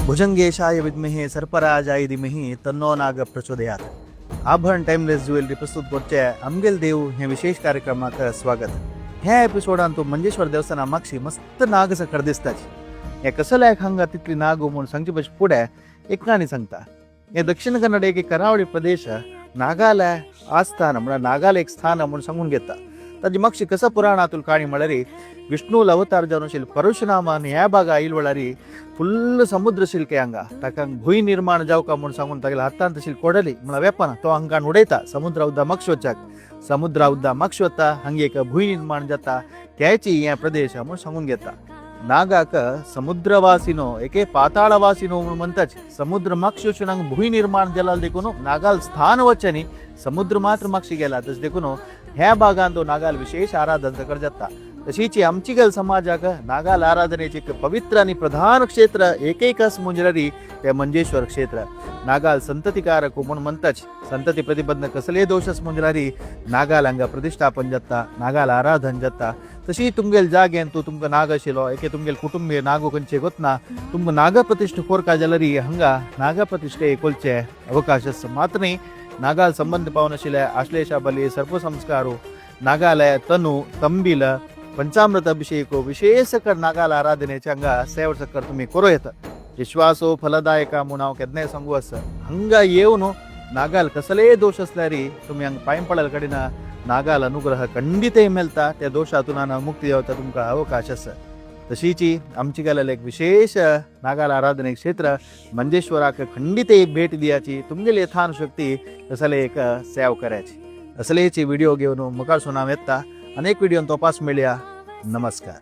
भुजंगेशाय विद्महे सर्पराजाय धीमहि तन्नो नाग प्रचोदयात. आभरण टाइमलेस ज्वेलरी प्रस्तुत करचे आमगेल देव हे विशेष कार्यक्रमाक स्वागत. ह्या एपिसोडान तो मंजेश्वर देवस्थाना मागशी मस्त नाग सकड दिसताची. हे कसलायक हांगा तितली नाग म्हणून सांगचे पयस फुडें एक काणी सांगता. हे दक्षिण कन्नड एक करावळी प्रदेश नागालय आस्थान म्हळ्यार नागाल एक स्थान म्हणून सांगून घेता. ताजी मागशी कसं पुराणातून काणी म्हळ्यार विष्णू अवतार जावन आशिल्लो परशुरामान ह्या भागा आयिल्लो वेळारी फुल्ल समुद्र शिल्के हांगा ताका भूंय निर्माण जावका म्हणून सांगून तागेल्या हातांत आशिल्ली कोडली म्हळ्यार वेपन तो हांगान उडयता. समुद्रा उद्दा मागशी वचपाक समुद्रा उद्दा मागशी वता हांगा एक भूंय निर्माण जाता त्याची हे प्रदेश म्हणून सांगून घेता. नागाक समुद्रवासिनो एके पाताळवासिनो म्हणून म्हणताच. समुद्र मागशी वचून हांगा भूंय निर्माण जाला देखून नागाल स्थान वचनी समुद्र मात्र मागशी गेला तस देखून ह्या भागांत तो नागाल विशेष आराधन सकड जाता. तशीच आमची गल समाजाक नागाल आराधनेचे एक पवित्र आणि प्रधान क्षेत्र एकच मुंजरी ते मंजेश्वर क्षेत्र. नागाल संततिकारक म्हणून म्हणताच. संतती प्रतिबंधक कसले दोषस मुंजरी नागाल हांगा प्रतिष्ठापन जाता नागाल आराधन जाता. तशी तुमगेल जागेन तू तुमकां नाग आशिल्लो एके तुमगेल कुटुंबीय नागो खंयचे गोतना तुमकां नाग प्रतिष्ठा कोरका जाल्यार हांगा नाग प्रतिष्ठे कोलचे अवकाश आसा. मात्र न्ही नागाल संबंध पावन आशिल्ले आश्लेषा बली सर्पसंस्कारो नागालय तनु तंबील पंचामृत अभिषेको विशेष नागाल आराधनेचे हांगा सेवा सकड तुम्ही करूं येता. विश्वासो फलदायका म्हणून हांव केन्नाय सांगू आसा. हांगा येवन नागाल कसलेय दोष असल्यार तुम्ही हांगा पांय पडल कडेन नागाल अनुग्रह खंडितय मेळटा. त्या दोषातून मुक्ती जावता तुमकां अवकाश आसा. तशीच आमची गल एक विशेष नागाल आराधने क्षेत्र मंजेश्वराक खंडितय भेट दियाची तुमगेली यथान शक्ती कसले एक सेव करायची. असलेची व्हिडिओ घेऊन मुखार सुनाव येता. अनेक व्हिडिओ तपास मेळया. नमस्कार.